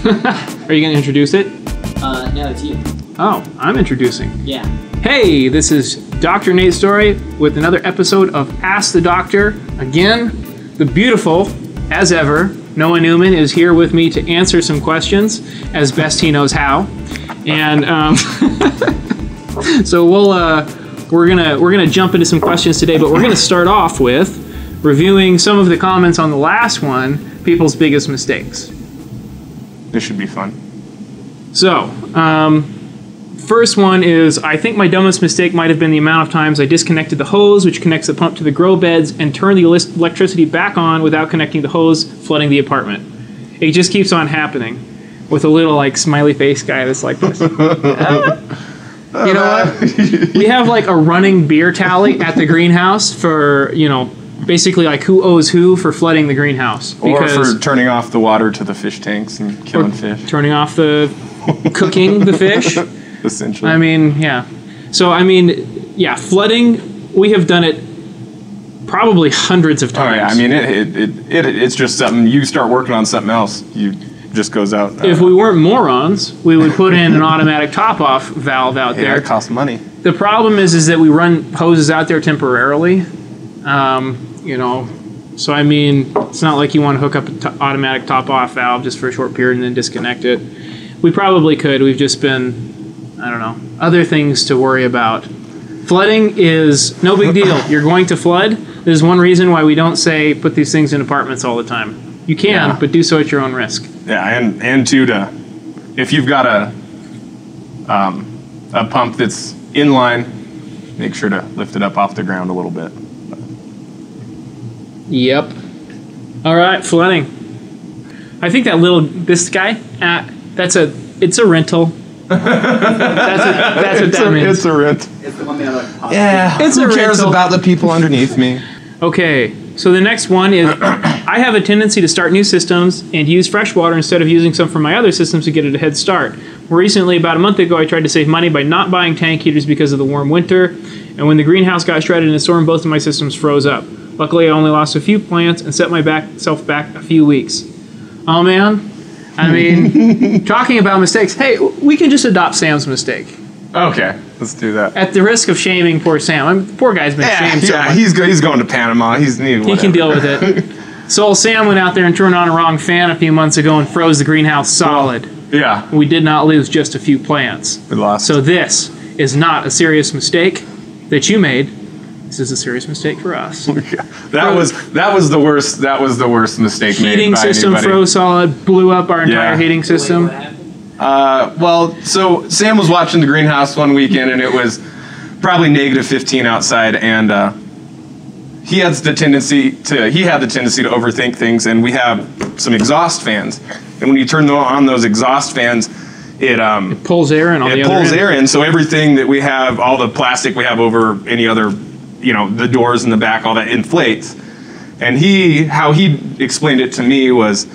Are you going to introduce it? No, it's you. Oh, I'm introducing. Yeah. Hey, this is Dr. Nate Story with another episode of Ask the Doctor. Again, the beautiful, as ever, Noah Newman is here with me to answer some questions as best he knows how. And so we're gonna jump into some questions today, but we're gonna start off with reviewing some of the comments on the last one, people's biggest mistakes. This should be fun. So, first one is, I think my dumbest mistake might have been the amount of times I disconnected the hose, which connects the pump to the grow beds, and turned the electricity back on without connecting the hose, flooding the apartment. It just keeps on happening with a little, like, smiley face guy that's like this. You know what? We have, like, a running beer tally at the greenhouse for, you know, basically, like, who owes who for flooding the greenhouse. Or for turning off the water to the fish tanks and killing fish. Turning off the... cooking the fish. Essentially. I mean, yeah. So, I mean, yeah, flooding, we have done it probably hundreds of times. Oh, yeah. I mean, it's just something, you start working on something else, you just goes out. If we weren't morons, we would put in an automatic top-off valve out there. It costs money. The problem is that we run hoses out there temporarily. You know, so I mean, it's not like you want to hook up an automatic top-off valve just for a short period and then disconnect it. We probably could. We've just been, I don't know, other things to worry about. Flooding is no big deal. You're going to flood. There's one reason why we don't say put these things in apartments all the time. You can, but do so at your own risk. Yeah, and two, if you've got a pump that's inline, make sure to lift it up off the ground a little bit. Yep. All right, flooding. I think this guy, it's a rental. That's what that means. It's a rent. It's the one that like pops. Yeah. Who cares about the people underneath me? Okay, so the next one is, I have a tendency to start new systems and use fresh water instead of using some from my other systems to get it a head start. Recently, about a month ago, I tried to save money by not buying tank heaters because of the warm winter, and when the greenhouse got shredded in a storm, both of my systems froze up. Luckily, I only lost a few plants and set myself back a few weeks. Oh, man. I mean, talking about mistakes, hey, we can just adopt Sam's mistake. Okay, let's do that. At the risk of shaming poor Sam. Poor guy's been shamed so much. He's going to Panama. He can deal with it. So old Sam went out there and turned on a wrong fan a few months ago and froze the greenhouse solid. Yeah. We did not lose just a few plants. We lost. So this is not a serious mistake that you made. This is a serious mistake for us. That was the worst. That was the worst mistake made by Heating system anybody. froze solid, blew up our entire heating system. Well, so Sam was watching the greenhouse one weekend, and it was probably negative 15 outside, and he had the tendency to overthink things. And we have some exhaust fans, and when you turn on those exhaust fans, it pulls air in. It pulls air in, so everything that we have, all the plastic we have over any other, you know, the doors in the back, all that inflates. And how he explained it to me was,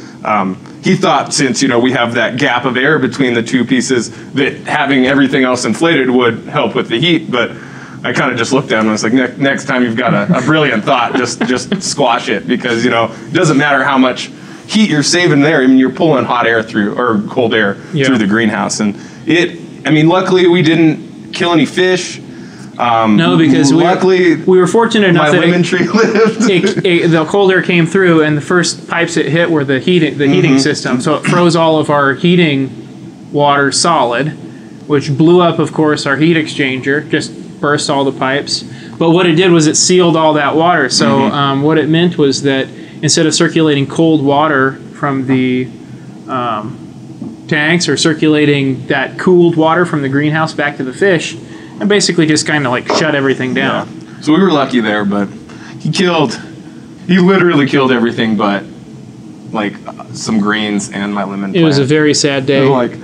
he thought since, you know, we have that gap of air between the two pieces, that having everything else inflated would help with the heat. But I kind of just looked at him and I was like, next time you've got a brilliant thought, just squash it, because, you know, it doesn't matter how much heat you're saving there. I mean, you're pulling hot air through, or cold air through the greenhouse. And luckily we didn't kill any fish. No, because we were fortunate enough that lemon tree lived. The cold air came through, and the first pipes it hit were the heating system. So it froze all of our heating water solid, which blew up, of course, our heat exchanger. Just burst all the pipes. But what it did was it sealed all that water. So what it meant was that instead of circulating cold water from the tanks, or circulating that cooled water from the greenhouse back to the fish, and basically just kind of like shut everything down. Yeah. So we were lucky there, but he literally killed everything but like some greens and my lemon plant. It was a very sad day. It was like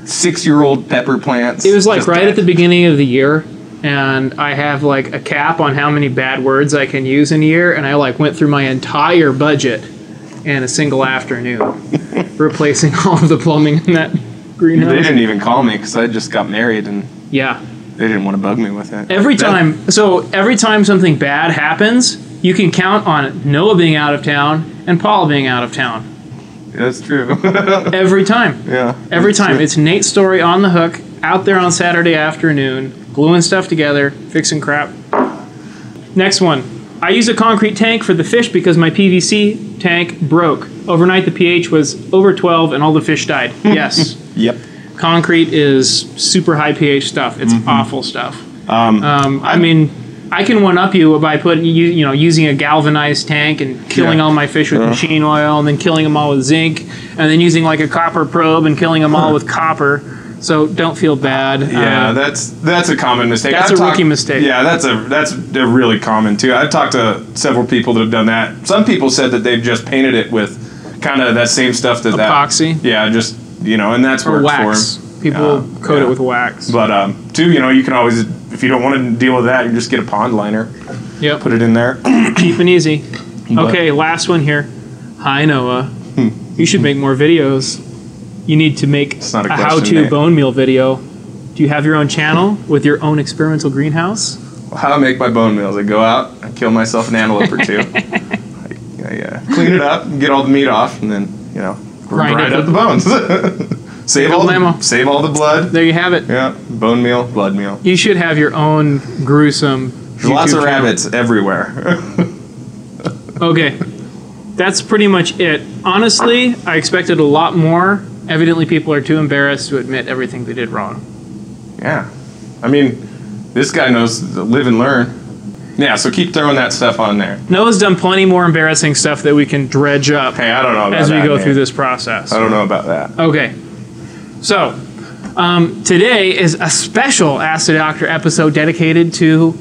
6-year-old pepper plants. It was like right at the beginning of the year, and I have like a cap on how many bad words I can use in a year, and I like went through my entire budget in a single afternoon, replacing all of the plumbing in that greenhouse. They didn't even call me because I just got married, and yeah, they didn't want to bug me with it. Every time something bad happens, you can count on Noah being out of town and Paul being out of town. That's true. Every time. Yeah. Every time. It's Nate's story on the hook, out there on Saturday afternoon, gluing stuff together, fixing crap. Next one. I use a concrete tank for the fish because my PVC tank broke. Overnight the pH was over 12 and all the fish died. Yes. Yep. Concrete is super high pH stuff. It's awful stuff. I mean, I can one-up you by putting using a galvanized tank and killing all my fish with machine oil, and then killing them all with zinc, and then using like a copper probe and killing them all with copper. So don't feel bad. Yeah, that's a common mistake. That's a rookie mistake. Yeah, that's a really common too. I've talked to several people that have done that. Some people said that they've just painted it with kind of that same stuff that epoxy. Yeah, just and that's or worked wax. for them. People coat it with wax. But too, you can always, if you don't want to deal with that, you just get a pond liner. Yep. Put it in there. Cheap and easy. Okay, last one here. Hi, Noah. You should make more videos. You need to make a how-to bone meal video. Do you have your own channel with your own experimental greenhouse? Well, how I make my bone meals. I go out, I kill myself an antelope or two. I clean it up, get all the meat off, and then, grind up the bones. Save all the blood. There you have it. Yeah, bone meal, blood meal. You should have your own gruesome There's lots of rabbits everywhere. Okay. That's pretty much it. Honestly, I expected a lot more. Evidently, people are too embarrassed to admit everything they did wrong. Yeah. I mean, this guy knows to live and learn. Yeah, so keep throwing that stuff on there. Noah's done plenty more embarrassing stuff that we can dredge up I don't know about as we go through this process. I don't know about that. Okay. So, today is a special Ask the Doctor episode dedicated to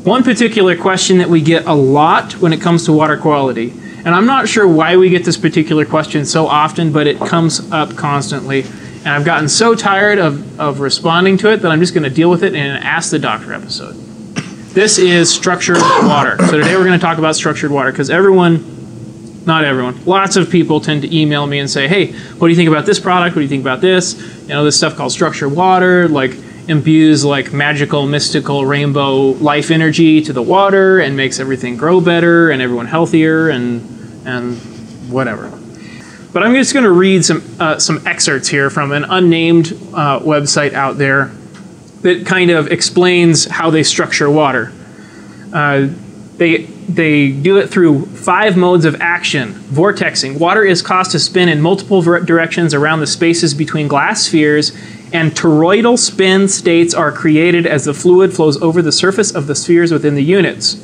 one particular question that we get a lot when it comes to water quality. And I'm not sure why we get this particular question so often, but it comes up constantly. And I've gotten so tired of responding to it that I'm just going to deal with it in an Ask the Doctor episode. This is structured water. So today we're going to talk about structured water because not everyone, lots of people tend to email me and say, hey, what do you think about this product? What do you think about this? This stuff called structured water, like imbues like magical, mystical, rainbow life energy to the water and makes everything grow better and everyone healthier and whatever. But I'm just going to read some excerpts here from an unnamed website out there that kind of explains how they structure water. They do it through 5 modes of action. Vortexing. Water is caused to spin in multiple directions around the spaces between glass spheres, and toroidal spin states are created as the fluid flows over the surface of the spheres within the units.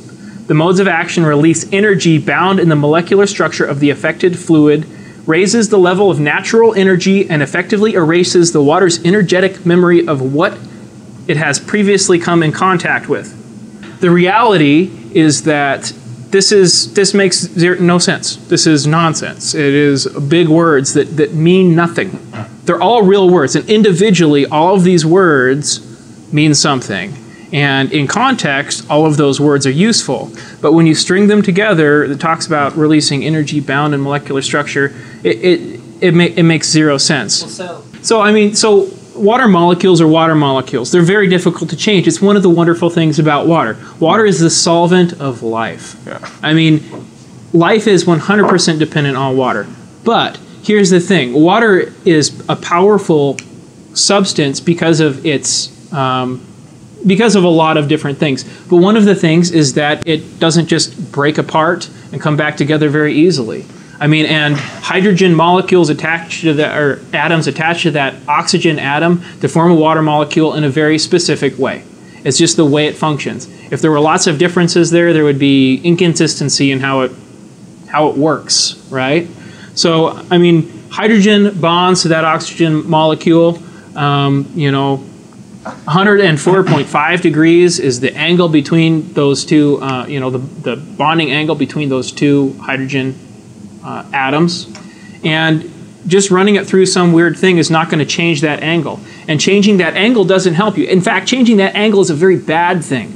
The modes of action release energy bound in the molecular structure of the affected fluid, raises the level of natural energy, and effectively erases the water's energetic memory of what it has previously come in contact with. The reality is that this makes no sense. This is nonsense. It is big words that mean nothing. They're all real words, and individually, all of these words mean something. And in context, all of those words are useful. But when you string them together, it talks about releasing energy bound in molecular structure, it makes zero sense. Well, So water molecules are water molecules. They're very difficult to change. It's one of the wonderful things about water. Water is the solvent of life. Yeah. I mean, life is 100% dependent on water. But here's the thing. Water is a powerful substance because of a lot of different things. But one of the things is that it doesn't just break apart and come back together very easily. I mean, and hydrogen molecules attached to that, or atoms attached to that oxygen atom to form a water molecule in a very specific way. It's just the way it functions. If there were lots of differences there would be inconsistency in how it works, right? So, I mean, hydrogen bonds to that oxygen molecule, 104.5 degrees is the angle between those two, the bonding angle between those two hydrogen atoms, and just running it through some weird thing is not going to change that angle. And changing that angle doesn't help you. In fact, changing that angle is a very bad thing.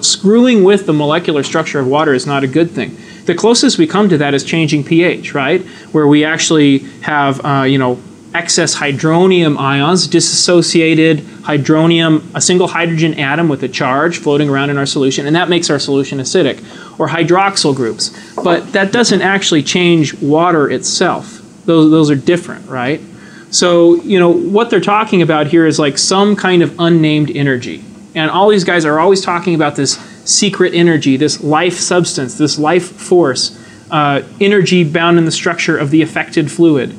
Screwing with the molecular structure of water is not a good thing. The closest we come to that is changing pH, right? Where we actually have, excess hydronium ions, dissociated hydronium, a single hydrogen atom with a charge floating around in our solution, and that makes our solution acidic, or hydroxyl groups. But that doesn't actually change water itself. Those are different, right? So, what they're talking about here is like some kind of unnamed energy. And all these guys are always talking about this secret energy, this life substance, this life force, energy bound in the structure of the affected fluid.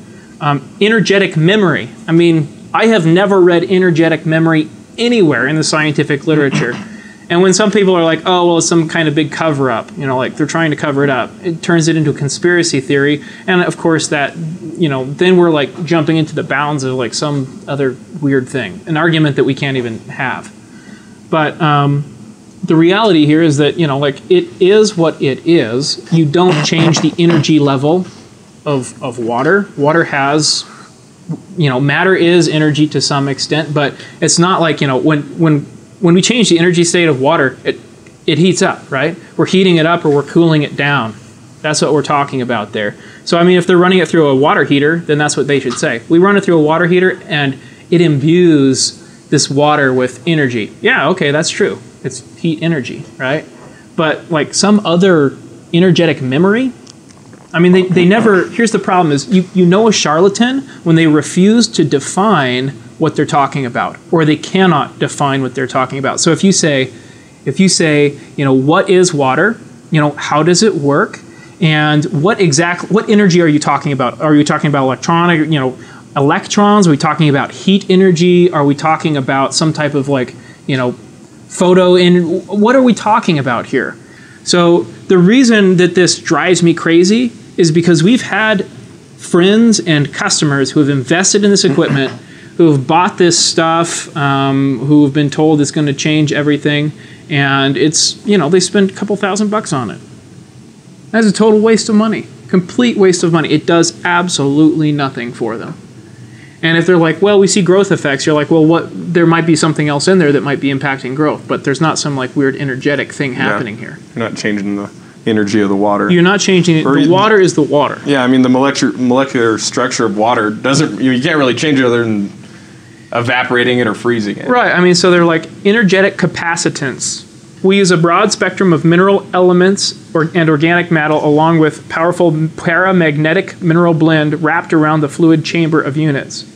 Energetic memory. I mean, I have never read energetic memory anywhere in the scientific literature. And when some people are like, oh, well, it's some kind of big cover-up, like they're trying to cover it up, it turns it into a conspiracy theory. And of course that, then we're like jumping into the bounds of like some other weird thing, an argument that we can't even have. But the reality here is that, like it is what it is. You don't change the energy level of water. Water has, matter is energy to some extent, but it's not like, when we change the energy state of water, it heats up, right? We're heating it up or we're cooling it down. That's what we're talking about there. So, I mean, if they're running it through a water heater, then that's what they should say. We run it through a water heater and it imbues this water with energy. Yeah, okay, that's true. It's heat energy, right? But like some other energetic memory, I mean, they never, here's the problem is you know a charlatan when they refuse to define what they're talking about, or they cannot define what they're talking about. So if you say, what is water? How does it work? And what energy are you talking about? Are you talking about electrons? Are we talking about heat energy? Are we talking about some type of what are we talking about here? So the reason that this drives me crazy is because we've had friends and customers who have invested in this equipment, who have bought this stuff, who have been told it's going to change everything, and it's, they spend a couple $1,000 on it. That's a total waste of money, complete waste of money. It does absolutely nothing for them. And if they're like, well, we see growth effects, you're like, well, there might be something else in there that might be impacting growth, but there's not some like weird energetic thing happening here. You're not changing the energy of the water. You're not changing it. The water is the water. Yeah, I mean, the molecular structure of water doesn't, you can't really change it other than evaporating it or freezing it. Right, I mean, so they're like energetic capacitance. We use a broad spectrum of mineral elements and organic matter along with powerful paramagnetic mineral blend wrapped around the fluid chamber of units.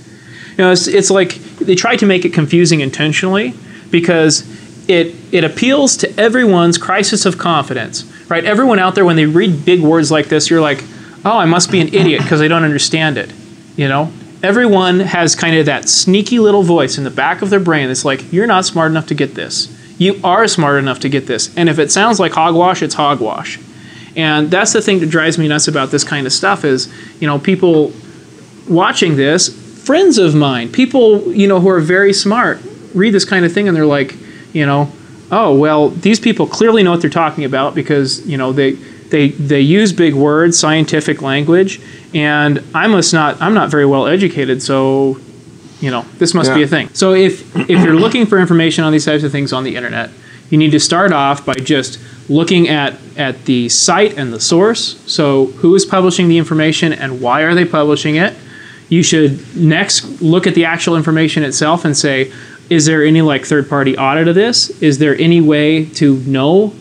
It's like they try to make it confusing intentionally because it appeals to everyone's crisis of confidence, right? Everyone out there, when they read big words like this, you're like, oh, I must be an idiot because I don't understand it, Everyone has kind of that sneaky little voice in the back of their brain that's like, you're not smart enough to get this. You are smart enough to get this. And if it sounds like hogwash, it's hogwash. And that's the thing that drives me nuts about this kind of stuff is, people watching this, friends of mine, people, who are very smart, read this kind of thing and they're like, oh, well, these people clearly know what they're talking about because, they use big words, scientific language, and I'm not very well educated, so this must be a thing. So if you're looking for information on these types of things on the internet, you need to start off by just looking at the site and the source. So who is publishing the information and why are they publishing it? You should next look at the actual information itself and say, is there any third-party audit of this? Is there any way to know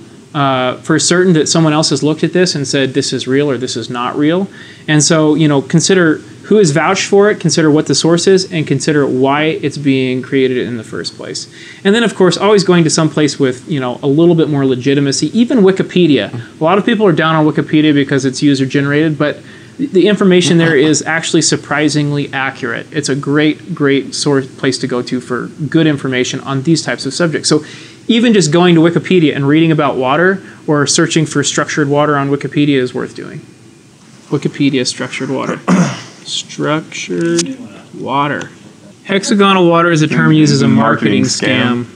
for certain that someone else has looked at this and said this is real or this is not real? And so, consider who has vouched for it, consider what the source is, and consider why it's being created in the first place. And then, of course, always going to some place with, a little bit more legitimacy, even Wikipedia. A lot of people are down on Wikipedia because it's user-generated, but the information there is actually surprisingly accurate. It's a great place to go to for good information on these types of subjects. So even just going to Wikipedia and reading about water or searching for structured water on Wikipedia is worth doing. Wikipedia structured water. Structured water. Hexagonal water is a term used as a marketing scam.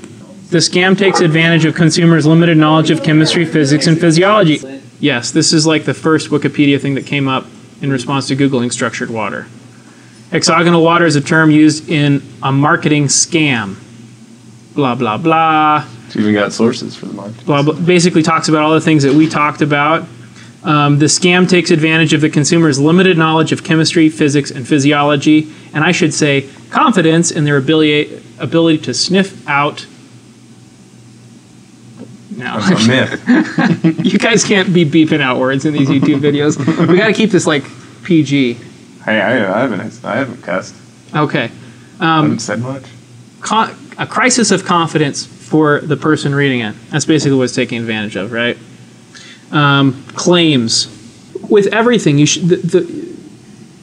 The scam takes advantage of consumers' limited knowledge of chemistry, physics, and physiology. Yes, this is like the first Wikipedia thing that came up in response to Googling structured water. Hexagonal water is a term used in a marketing scam. Blah, blah, blah. It's even got sources for the marketing. Blah, blah. Basically talks about all the things that we talked about. The scam takes advantage of the consumer's limited knowledge of chemistry, physics, and physiology, and I should say confidence in their ability to sniff out. No. That's a myth. You guys can't be beeping out words in these YouTube videos. We got to keep this PG. Hey, I haven't cussed. Okay. I haven't said much. A crisis of confidence for the person reading it. That's basically what it's taking advantage of, right? Claims. With everything, you should.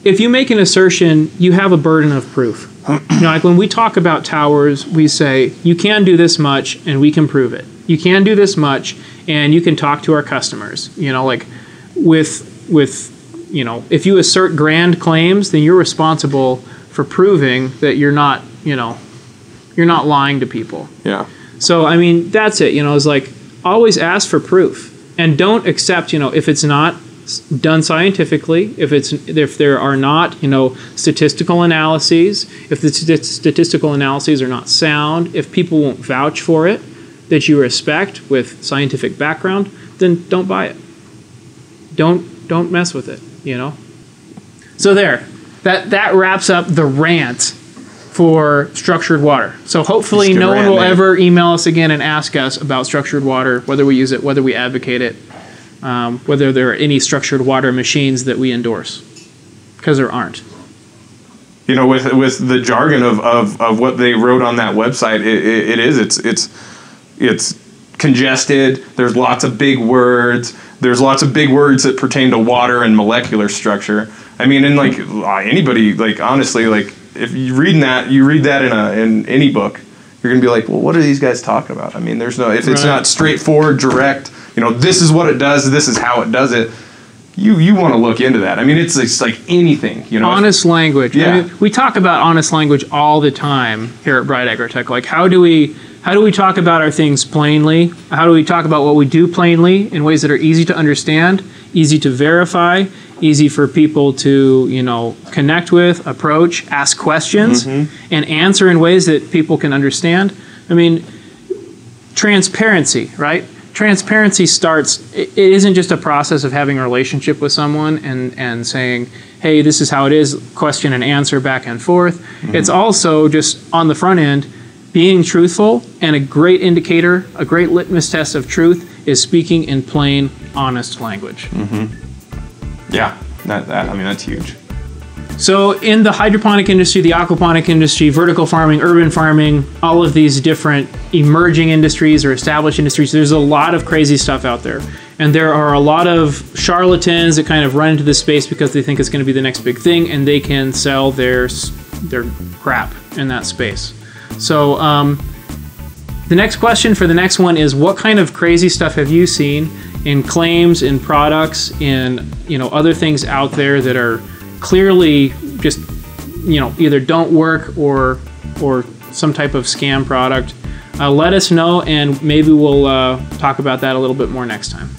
If you make an assertion, you have a burden of proof. Like when we talk about towers, we say you can do this much, and we can prove it. You can do this much, and you can talk to our customers. Like with if you assert grand claims, then you're responsible for proving that you're not lying to people. Yeah. So I mean, that's it. It's like always ask for proof, and don't accept. If it's not done scientifically, if there are not statistical analyses, if the statistical analyses are not sound, if people won't vouch for it that you respect with scientific background, then don't buy it. Don't mess with it. So there, that wraps up the rant for structured water. So hopefully no one will ever email us again and ask us about structured water, whether we use it, whether we advocate it, whether there are any structured water machines that we endorse, because there aren't. With the jargon of what they wrote on that website, it's congested. There's lots of big words. There's lots of big words that pertain to water and molecular structure. I mean, and like anybody, like honestly, like if you read that in any book, you're gonna be like, well, what are these guys talking about? I mean, there's no, if it's not straightforward, direct, this is what it does, this is how it does it. You want to look into that. I mean, it's like anything, Honest language. Yeah. I mean, we talk about honest language all the time here at Bright Agrotech. Like, how do we talk about our things plainly? How do we talk about what we do plainly in ways that are easy to understand, easy to verify, easy for people to, connect with, approach, ask questions, and answer in ways that people can understand? I mean, transparency, right? Transparency starts, it isn't just a process of having a relationship with someone and saying, hey, this is how it is, question and answer back and forth. It's also just on the front end, being truthful, and a great indicator, a great litmus test of truth is speaking in plain, honest language. Yeah, that's huge. So in the hydroponic industry, the aquaponic industry, vertical farming, urban farming, all of these different emerging industries or established industries, there's a lot of crazy stuff out there. And there are a lot of charlatans that kind of run into this space because they think it's going to be the next big thing, and they can sell their crap in that space. So the next question for the next one is, what kind of crazy stuff have you seen in claims, in products, in other things out there that are clearly just either don't work or some type of scam product? Let us know, and maybe we'll talk about that a little bit more next time.